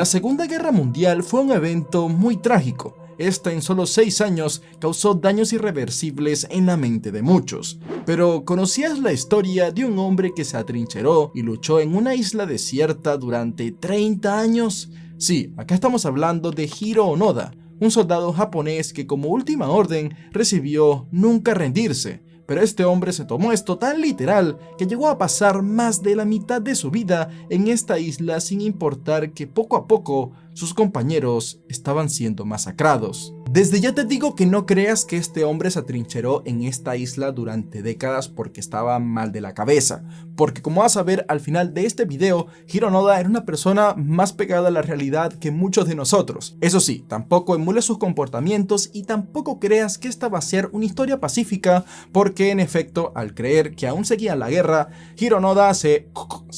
La Segunda Guerra Mundial fue un evento muy trágico. Esta en solo 6 años causó daños irreversibles en la mente de muchos. Pero ¿conocías la historia de un hombre que se atrincheró y luchó en una isla desierta durante 30 años? Sí, acá estamos hablando de Hiro Onoda, un soldado japonés que como última orden recibió nunca rendirse. Pero este hombre se tomó esto tan literal que llegó a pasar más de la mitad de su vida en esta isla sin importar que poco a poco sus compañeros estaban siendo masacrados. Desde ya te digo que no creas que este hombre se atrincheró en esta isla durante décadas porque estaba mal de la cabeza, porque como vas a ver al final de este video, Hiro Onoda era una persona más pegada a la realidad que muchos de nosotros. Eso sí, tampoco emules sus comportamientos y tampoco creas que esta va a ser una historia pacífica, porque en efecto, al creer que aún seguía la guerra, Hiro Onoda se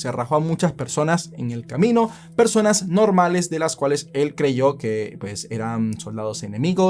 rajó a muchas personas en el camino, personas normales de las cuales él creyó que pues eran soldados enemigos.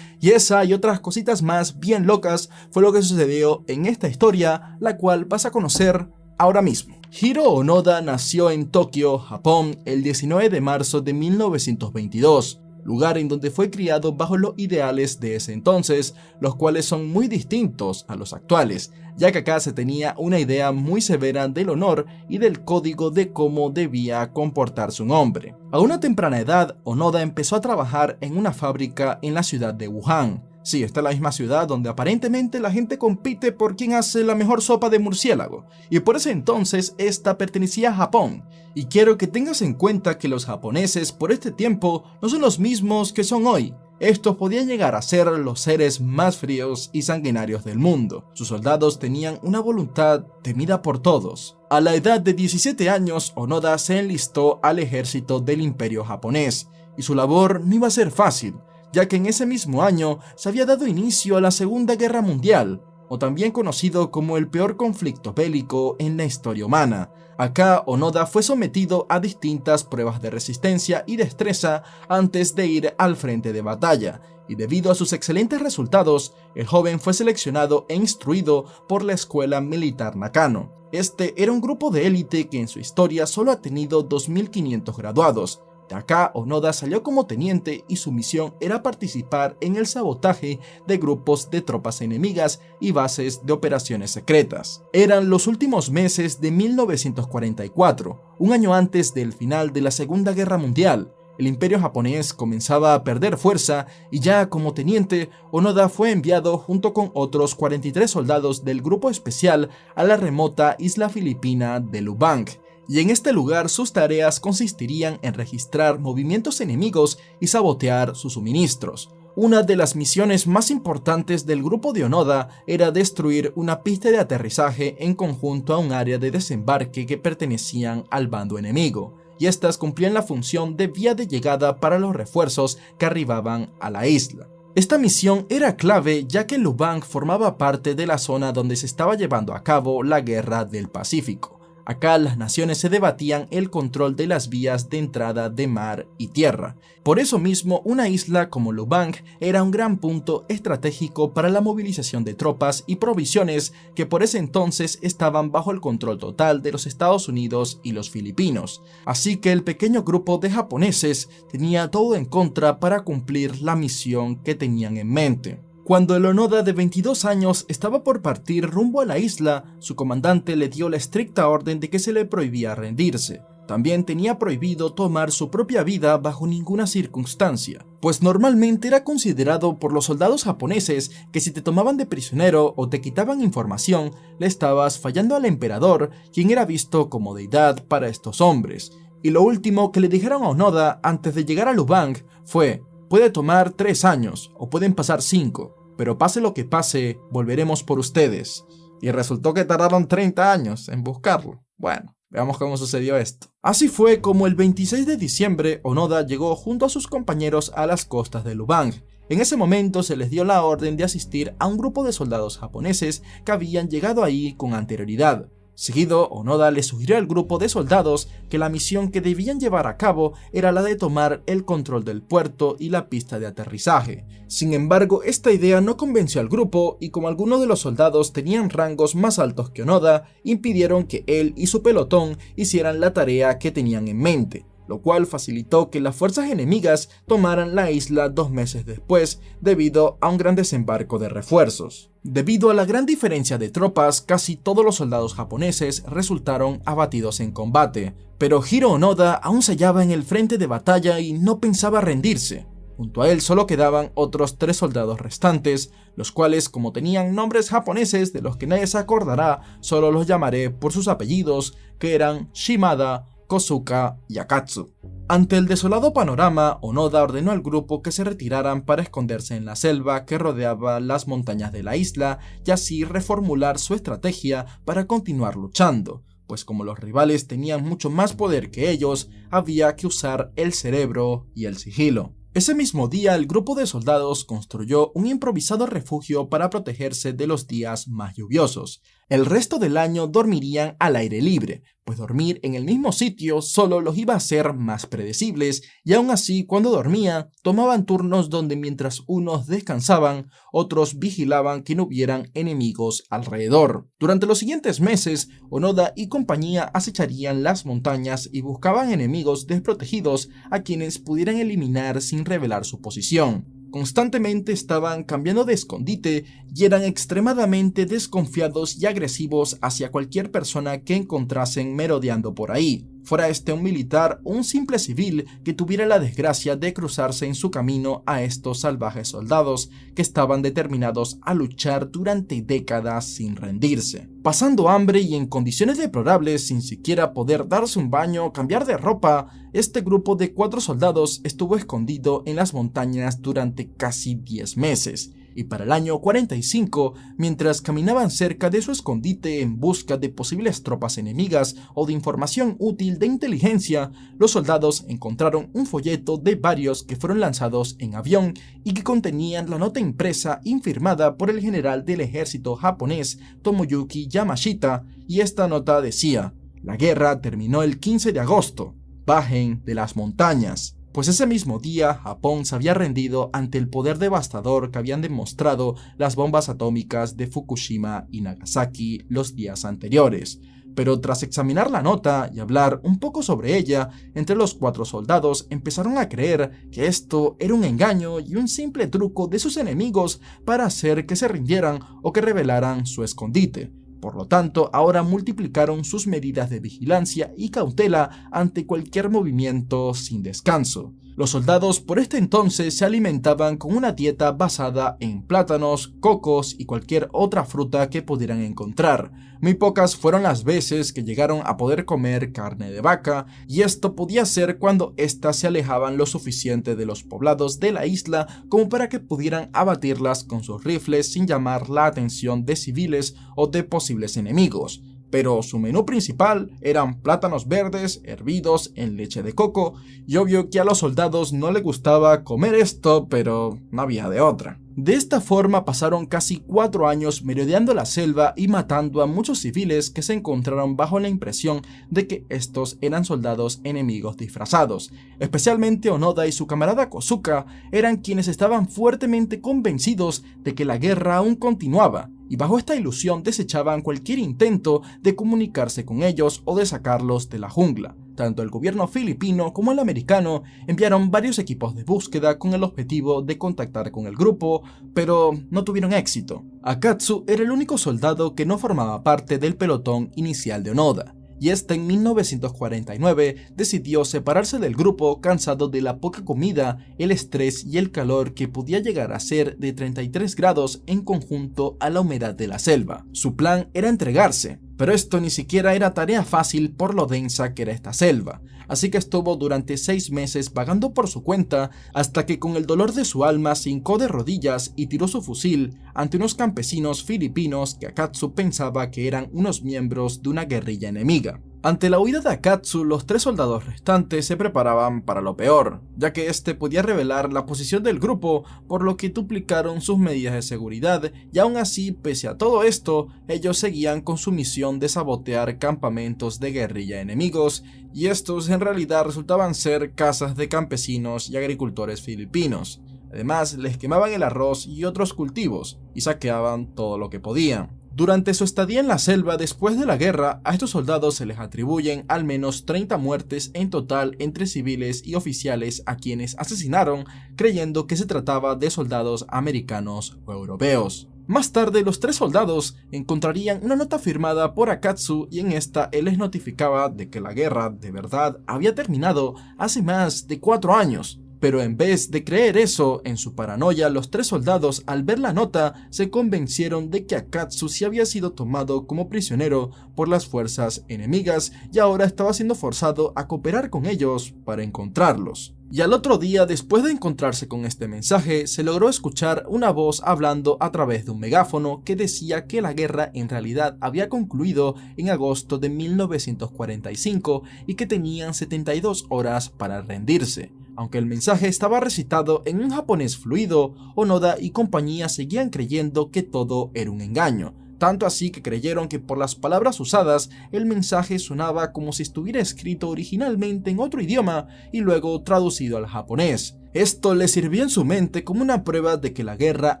Y esa y otras cositas más bien locas fue lo que sucedió en esta historia, la cual vas a conocer ahora mismo. Hiro Onoda nació en Tokio, Japón, el 19 de marzo de 1922. Lugar en donde fue criado bajo los ideales de ese entonces, los cuales son muy distintos a los actuales, ya que acá se tenía una idea muy severa del honor y del código de cómo debía comportarse un hombre. A una temprana edad, Onoda empezó a trabajar en una fábrica en la ciudad de Wuhan. Sí, esta es la misma ciudad donde aparentemente la gente compite por quién hace la mejor sopa de murciélago, y por ese entonces esta pertenecía a Japón. Y quiero que tengas en cuenta que los japoneses por este tiempo no son los mismos que son hoy. Estos podían llegar a ser los seres más fríos y sanguinarios del mundo. Sus soldados tenían una voluntad temida por todos. A la edad de 17 años, Onoda se enlistó al ejército del Imperio japonés, y su labor no iba a ser fácil, ya que en ese mismo año se había dado inicio a la Segunda Guerra Mundial, o también conocido como el peor conflicto bélico en la historia humana. Acá Onoda fue sometido a distintas pruebas de resistencia y destreza antes de ir al frente de batalla, y debido a sus excelentes resultados, el joven fue seleccionado e instruido por la Escuela Militar Nakano. Este era un grupo de élite que en su historia solo ha tenido 2.500 graduados. De acá, Onoda salió como teniente y su misión era participar en el sabotaje de grupos de tropas enemigas y bases de operaciones secretas. Eran los últimos meses de 1944, un año antes del final de la Segunda Guerra Mundial. El imperio japonés comenzaba a perder fuerza y ya como teniente, Onoda fue enviado junto con otros 43 soldados del grupo especial a la remota isla filipina de Lubang. Y en este lugar sus tareas consistirían en registrar movimientos enemigos y sabotear sus suministros. Una de las misiones más importantes del grupo de Onoda era destruir una pista de aterrizaje en conjunto a un área de desembarque que pertenecían al bando enemigo, y estas cumplían la función de vía de llegada para los refuerzos que arribaban a la isla. Esta misión era clave ya que Lubang formaba parte de la zona donde se estaba llevando a cabo la Guerra del Pacífico. Acá las naciones se debatían el control de las vías de entrada de mar y tierra. Por eso mismo, una isla como Lubang era un gran punto estratégico para la movilización de tropas y provisiones que por ese entonces estaban bajo el control total de los Estados Unidos y los filipinos. Así que el pequeño grupo de japoneses tenía todo en contra para cumplir la misión que tenían en mente. Cuando el Onoda de 22 años estaba por partir rumbo a la isla, su comandante le dio la estricta orden de que se le prohibía rendirse. También tenía prohibido tomar su propia vida bajo ninguna circunstancia, pues normalmente era considerado por los soldados japoneses que si te tomaban de prisionero o te quitaban información, le estabas fallando al emperador, quien era visto como deidad para estos hombres. Y lo último que le dijeron a Onoda antes de llegar a Lubang fue: puede tomar 3 años o pueden pasar 5. Pero pase lo que pase, volveremos por ustedes. Y resultó que tardaron 30 años en buscarlo. Bueno, veamos cómo sucedió esto. Así fue como el 26 de diciembre Onoda llegó junto a sus compañeros a las costas de Lubang. En ese momento se les dio la orden de asistir a un grupo de soldados japoneses que habían llegado ahí con anterioridad. Seguido, Onoda le sugirió al grupo de soldados que la misión que debían llevar a cabo era la de tomar el control del puerto y la pista de aterrizaje. Sin embargo, esta idea no convenció al grupo y como algunos de los soldados tenían rangos más altos que Onoda, impidieron que él y su pelotón hicieran la tarea que tenían en mente. lo cual facilitó que las fuerzas enemigas tomaran la isla 2 meses después debido a un gran desembarco de refuerzos. Debido a la gran diferencia de tropas, casi todos los soldados japoneses resultaron abatidos en combate, pero Hiro Onoda aún se hallaba en el frente de batalla y no pensaba rendirse. Junto a él solo quedaban otros 3 soldados restantes, los cuales, como tenían nombres japoneses de los que nadie se acordará, solo los llamaré por sus apellidos, que eran Shimada, Kozuka y Akatsu. Ante el desolado panorama, Onoda ordenó al grupo que se retiraran para esconderse en la selva que rodeaba las montañas de la isla y así reformular su estrategia para continuar luchando, pues como los rivales tenían mucho más poder que ellos, había que usar el cerebro y el sigilo. Ese mismo día, el grupo de soldados construyó un improvisado refugio para protegerse de los días más lluviosos. El resto del año dormirían al aire libre, pues dormir en el mismo sitio solo los iba a hacer más predecibles, y aún así cuando dormían, tomaban turnos donde mientras unos descansaban, otros vigilaban que no hubieran enemigos alrededor. Durante los siguientes meses, Onoda y compañía acecharían las montañas y buscaban enemigos desprotegidos a quienes pudieran eliminar sin revelar su posición. Constantemente estaban cambiando de escondite y eran extremadamente desconfiados y agresivos hacia cualquier persona que encontrasen merodeando por ahí, fuera este un militar o un simple civil que tuviera la desgracia de cruzarse en su camino a estos salvajes soldados que estaban determinados a luchar durante décadas sin rendirse. Pasando hambre y en condiciones deplorables sin siquiera poder darse un baño o cambiar de ropa, este grupo de 4 soldados estuvo escondido en las montañas durante casi 10 meses. Y para el año 45, mientras caminaban cerca de su escondite en busca de posibles tropas enemigas o de información útil de inteligencia, los soldados encontraron un folleto de varios que fueron lanzados en avión y que contenían la nota impresa y firmada por el general del ejército japonés Tomoyuki Yamashita, y esta nota decía: "La guerra terminó el 15 de agosto, bajen de las montañas". Pues ese mismo día, Japón se había rendido ante el poder devastador que habían demostrado las bombas atómicas de Fukushima y Nagasaki los días anteriores. Pero tras examinar la nota y hablar un poco sobre ella, entre los 4 soldados empezaron a creer que esto era un engaño y un simple truco de sus enemigos para hacer que se rindieran o que revelaran su escondite. Por lo tanto, ahora multiplicaron sus medidas de vigilancia y cautela ante cualquier movimiento sin descanso. Los soldados por este entonces se alimentaban con una dieta basada en plátanos, cocos y cualquier otra fruta que pudieran encontrar. Muy pocas fueron las veces que llegaron a poder comer carne de vaca, y esto podía ser cuando éstas se alejaban lo suficiente de los poblados de la isla como para que pudieran abatirlas con sus rifles sin llamar la atención de civiles o de posibles enemigos. Pero su menú principal eran plátanos verdes hervidos en leche de coco, y obvio que a los soldados no les gustaba comer esto, pero no había de otra. De esta forma pasaron casi 4 años merodeando la selva y matando a muchos civiles que se encontraron bajo la impresión de que estos eran soldados enemigos disfrazados. Especialmente Onoda y su camarada Kozuka eran quienes estaban fuertemente convencidos de que la guerra aún continuaba, y bajo esta ilusión desechaban cualquier intento de comunicarse con ellos o de sacarlos de la jungla. Tanto el gobierno filipino como el americano enviaron varios equipos de búsqueda con el objetivo de contactar con el grupo, pero no tuvieron éxito. Akatsu era el único soldado que no formaba parte del pelotón inicial de Onoda, y este en 1949 decidió separarse del grupo cansado de la poca comida, el estrés y el calor que podía llegar a ser de 33 grados en conjunto a la humedad de la selva. Su plan era entregarse, pero esto ni siquiera era tarea fácil por lo densa que era esta selva, así que estuvo durante 6 meses vagando por su cuenta hasta que con el dolor de su alma se hincó de rodillas y tiró su fusil ante unos campesinos filipinos que Akatsu pensaba que eran unos miembros de una guerrilla enemiga. Ante la huida de Akatsu, los 3 soldados restantes se preparaban para lo peor, ya que este podía revelar la posición del grupo, por lo que duplicaron sus medidas de seguridad, y aún así, pese a todo esto, ellos seguían con su misión de sabotear campamentos de guerrilla enemigos, y estos en realidad resultaban ser casas de campesinos y agricultores filipinos. Además, les quemaban el arroz y otros cultivos, y saqueaban todo lo que podían. Durante su estadía en la selva después de la guerra, a estos soldados se les atribuyen al menos 30 muertes en total entre civiles y oficiales a quienes asesinaron creyendo que se trataba de soldados americanos o europeos. Más tarde, los 3 soldados encontrarían una nota firmada por Akatsu y en esta él les notificaba de que la guerra de verdad había terminado hace más de 4 años. Pero en vez de creer eso, en su paranoia, los 3 soldados al ver la nota se convencieron de que Akatsu sí había sido tomado como prisionero por las fuerzas enemigas y ahora estaba siendo forzado a cooperar con ellos para encontrarlos. Y al otro día, después de encontrarse con este mensaje, se logró escuchar una voz hablando a través de un megáfono que decía que la guerra en realidad había concluido en agosto de 1945 y que tenían 72 horas para rendirse. Aunque el mensaje estaba recitado en un japonés fluido, Onoda y compañía seguían creyendo que todo era un engaño. Tanto así que creyeron que por las palabras usadas, el mensaje sonaba como si estuviera escrito originalmente en otro idioma y luego traducido al japonés. Esto les sirvió en su mente como una prueba de que la guerra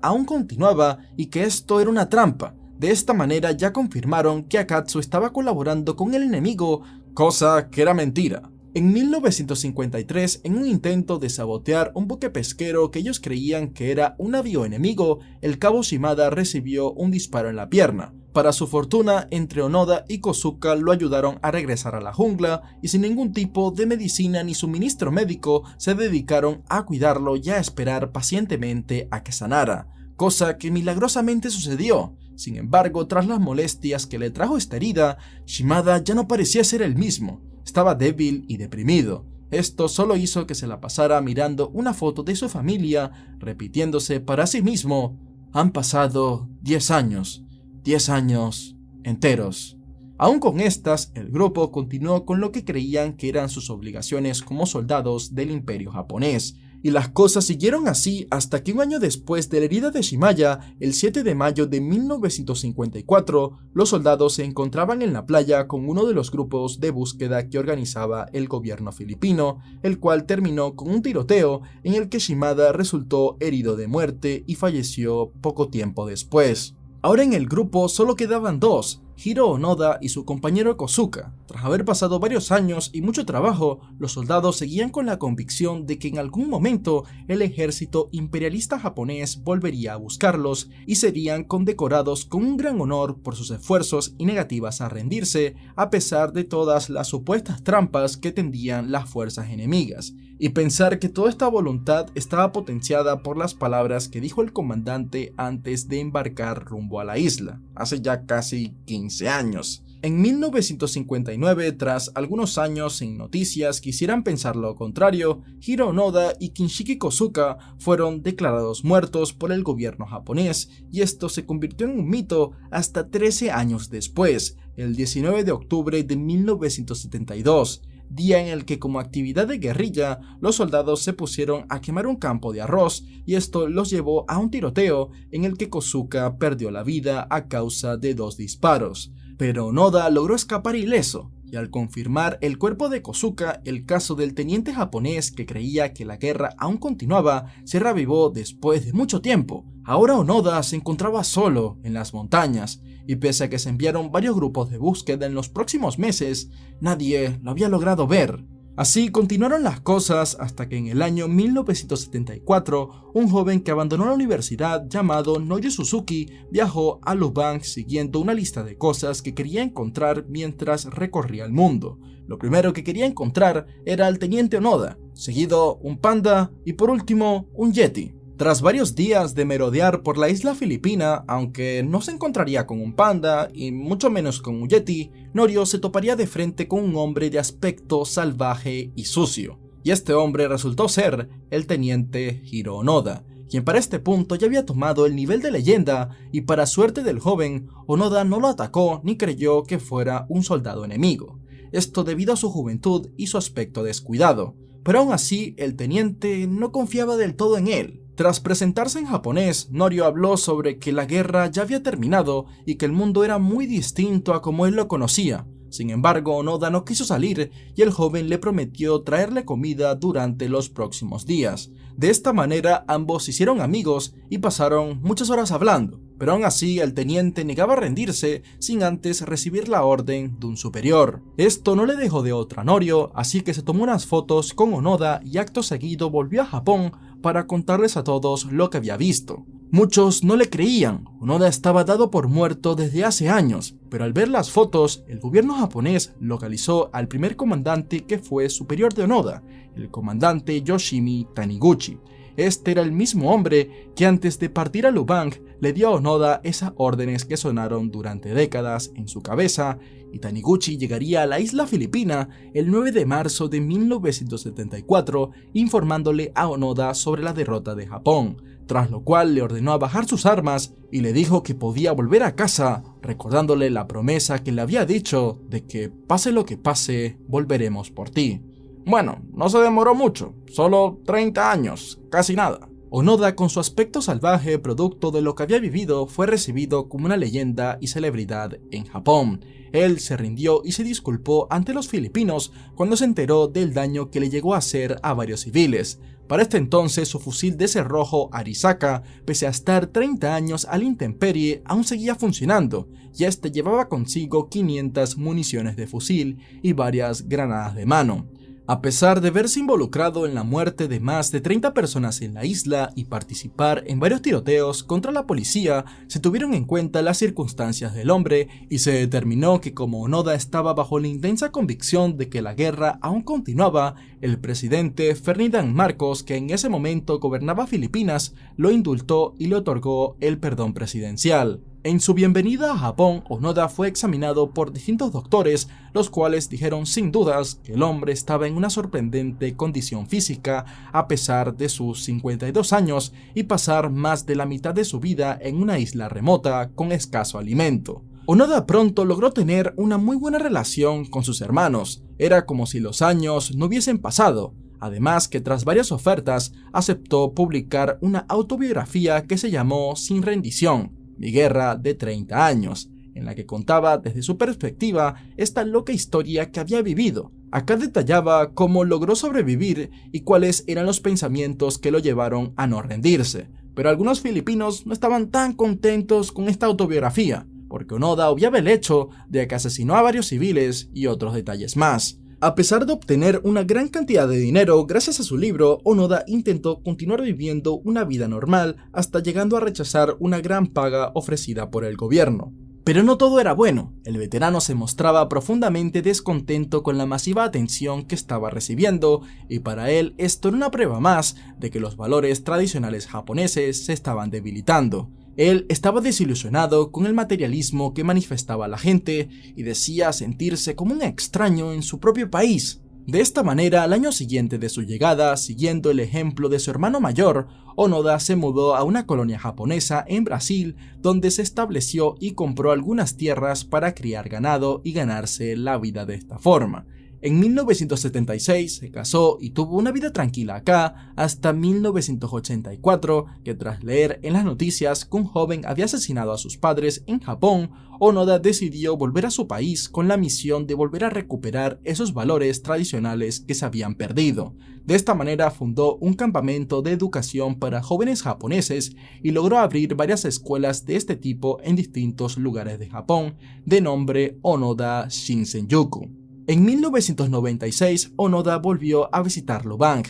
aún continuaba y que esto era una trampa. De esta manera ya confirmaron que Akatsu estaba colaborando con el enemigo, cosa que era mentira. En 1953, en un intento de sabotear un buque pesquero que ellos creían que era un navío enemigo, el cabo Shimada recibió un disparo en la pierna. Para su fortuna, entre Onoda y Kozuka lo ayudaron a regresar a la jungla y sin ningún tipo de medicina ni suministro médico se dedicaron a cuidarlo y a esperar pacientemente a que sanara, cosa que milagrosamente sucedió. Sin embargo, tras las molestias que le trajo esta herida, Shimada ya no parecía ser el mismo. Estaba débil y deprimido. Esto solo hizo que se la pasara mirando una foto de su familia, repitiéndose para sí mismo: han pasado 10 años, 10 años enteros. Aún con estas, el grupo continuó con lo que creían que eran sus obligaciones como soldados del Imperio japonés, y las cosas siguieron así hasta que un año después de la herida de Shimaya, el 7 de mayo de 1954, los soldados se encontraban en la playa con uno de los grupos de búsqueda que organizaba el gobierno filipino, el cual terminó con un tiroteo en el que Shimada resultó herido de muerte y falleció poco tiempo después. Ahora en el grupo solo quedaban 2, Hiro Onoda y su compañero Kozuka. Tras haber pasado varios años y mucho trabajo, los soldados seguían con la convicción de que en algún momento el ejército imperialista japonés volvería a buscarlos y serían condecorados con un gran honor por sus esfuerzos y negativas a rendirse, a pesar de todas las supuestas trampas que tendían las fuerzas enemigas. Y pensar que toda esta voluntad estaba potenciada por las palabras que dijo el comandante antes de embarcar rumbo a la isla, hace ya casi 15 años. En 1959, tras algunos años sin noticias que hicieran pensar lo contrario, Hiro Onoda y Kinshiki Kozuka fueron declarados muertos por el gobierno japonés, y esto se convirtió en un mito hasta 13 años después, el 19 de octubre de 1972. Día en el que como actividad de guerrilla, los soldados se pusieron a quemar un campo de arroz y esto los llevó a un tiroteo en el que Kozuka perdió la vida a causa de 2 disparos. Pero Onoda logró escapar ileso, y al confirmar el cuerpo de Kozuka, el caso del teniente japonés que creía que la guerra aún continuaba se reavivó después de mucho tiempo. Ahora Onoda se encontraba solo en las montañas, y pese a que se enviaron varios grupos de búsqueda en los próximos meses, nadie lo había logrado ver. Así continuaron las cosas hasta que en el año 1974, un joven que abandonó la universidad llamado Norio Suzuki viajó a Lubang siguiendo una lista de cosas que quería encontrar mientras recorría el mundo. Lo primero que quería encontrar era al teniente Onoda, seguido un panda y por último un yeti. Tras varios días de merodear por la isla filipina, aunque no se encontraría con un panda y mucho menos con un yeti, Norio se toparía de frente con un hombre de aspecto salvaje y sucio. Y este hombre resultó ser el teniente Hiro Onoda, quien para este punto ya había tomado el nivel de leyenda, y para suerte del joven, Onoda no lo atacó ni creyó que fuera un soldado enemigo. Esto debido a su juventud y su aspecto descuidado, pero aún así el teniente no confiaba del todo en él. Tras presentarse en japonés, Norio habló sobre que la guerra ya había terminado y que el mundo era muy distinto a como él lo conocía. Sin embargo, Onoda no quiso salir y el joven le prometió traerle comida durante los próximos días. De esta manera ambos se hicieron amigos y pasaron muchas horas hablando. pero aún así el teniente negaba rendirse sin antes recibir la orden de un superior. Esto no le dejó de otra a Norio, así que se tomó unas fotos con Onoda y acto seguido volvió a Japón para contarles a todos lo que había visto. Muchos no le creían, Onoda estaba dado por muerto desde hace años, pero al ver las fotos, el gobierno japonés localizó al primer comandante que fue superior de Onoda, el comandante Yoshimi Taniguchi. Este era el mismo hombre que antes de partir a Lubang le dio a Onoda esas órdenes que sonaron durante décadas en su cabeza, y Taniguchi llegaría a la isla filipina el 9 de marzo de 1974 informándole a Onoda sobre la derrota de Japón, tras lo cual le ordenó a bajar sus armas y le dijo que podía volver a casa, recordándole la promesa que le había dicho de que pase lo que pase, volveremos por ti. Bueno, no se demoró mucho, solo 30 años, casi nada. Onoda, con su aspecto salvaje producto de lo que había vivido, fue recibido como una leyenda y celebridad en Japón. Él se rindió y se disculpó ante los filipinos cuando se enteró del daño que le llegó a hacer a varios civiles. Para este entonces su fusil de cerrojo Arisaka, pese a estar 30 años a la intemperie, aún seguía funcionando, y este llevaba consigo 500 municiones de fusil y varias granadas de mano. A pesar de verse involucrado en la muerte de más de 30 personas en la isla y participar en varios tiroteos contra la policía, se tuvieron en cuenta las circunstancias del hombre y se determinó que como Onoda estaba bajo la intensa convicción de que la guerra aún continuaba, el presidente Ferdinand Marcos, que en ese momento gobernaba Filipinas, lo indultó y le otorgó el perdón presidencial. En su bienvenida a Japón, Onoda fue examinado por distintos doctores, los cuales dijeron sin dudas que el hombre estaba en una sorprendente condición física a pesar de sus 52 años y pasar más de la mitad de su vida en una isla remota con escaso alimento. Onoda pronto logró tener una muy buena relación con sus hermanos, era como si los años no hubiesen pasado. Además que tras varias ofertas aceptó publicar una autobiografía que se llamó Sin rendición, mi guerra de 30 años, en la que contaba desde su perspectiva esta loca historia que había vivido. Acá detallaba cómo logró sobrevivir y cuáles eran los pensamientos que lo llevaron a no rendirse. Pero algunos filipinos no estaban tan contentos con esta autobiografía, porque Onoda obviaba el hecho de que asesinó a varios civiles y otros detalles más. A pesar de obtener una gran cantidad de dinero gracias a su libro, Onoda intentó continuar viviendo una vida normal hasta llegando a rechazar una gran paga ofrecida por el gobierno. Pero no todo era bueno, el veterano se mostraba profundamente descontento con la masiva atención que estaba recibiendo, y para él esto era una prueba más de que los valores tradicionales japoneses se estaban debilitando. Él estaba desilusionado con el materialismo que manifestaba la gente y decía sentirse como un extraño en su propio país. De esta manera, al año siguiente de su llegada, siguiendo el ejemplo de su hermano mayor, Onoda se mudó a una colonia japonesa en Brasil, donde se estableció y compró algunas tierras para criar ganado y ganarse la vida de esta forma. En 1976 se casó y tuvo una vida tranquila acá hasta 1984, que tras leer en las noticias que un joven había asesinado a sus padres en Japón, Onoda decidió volver a su país con la misión de volver a recuperar esos valores tradicionales que se habían perdido. De esta manera fundó un campamento de educación para jóvenes japoneses y logró abrir varias escuelas de este tipo en distintos lugares de Japón, de nombre Onoda Shinsen-yoku. En 1996, Onoda volvió a visitar Lubang,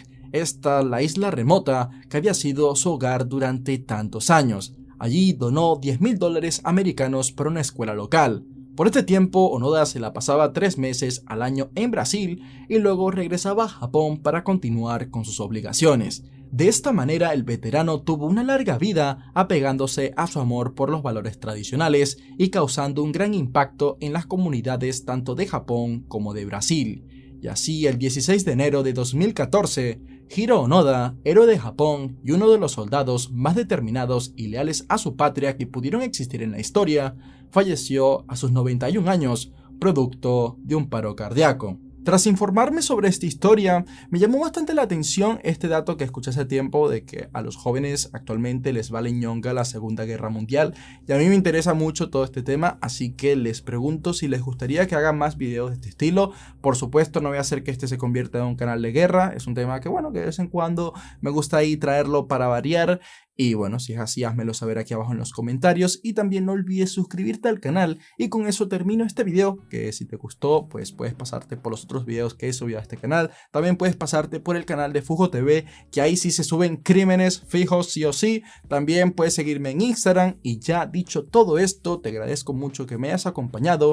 la isla remota que había sido su hogar durante tantos años. Allí donó $10,000 americanos para una escuela local. Por este tiempo, Onoda se la pasaba 3 meses al año en Brasil y luego regresaba a Japón para continuar con sus obligaciones. De esta manera, el veterano tuvo una larga vida apegándose a su amor por los valores tradicionales y causando un gran impacto en las comunidades tanto de Japón como de Brasil. Y así, el 16 de enero de 2014, Hiro Onoda, héroe de Japón y uno de los soldados más determinados y leales a su patria que pudieron existir en la historia, falleció a sus 91 años, producto de un paro cardíaco. Tras informarme sobre esta historia, me llamó bastante la atención este dato que escuché hace tiempo de que a los jóvenes actualmente les vale ñonga la Segunda Guerra Mundial, y a mí me interesa mucho todo este tema, así que les pregunto si les gustaría que haga más videos de este estilo. Por supuesto, no voy a hacer que este se convierta en un canal de guerra, es un tema que bueno, que de vez en cuando me gusta ahí traerlo para variar. Y bueno, si es así, házmelo saber aquí abajo en los comentarios y también no olvides suscribirte al canal. Y con eso termino este video, que si te gustó pues puedes pasarte por los otros videos que he subido a este canal. También puedes pasarte por el canal de Fujo TV, que ahí sí se suben crímenes fijos sí o sí. También puedes seguirme en Instagram y ya dicho todo esto, te agradezco mucho que me hayas acompañado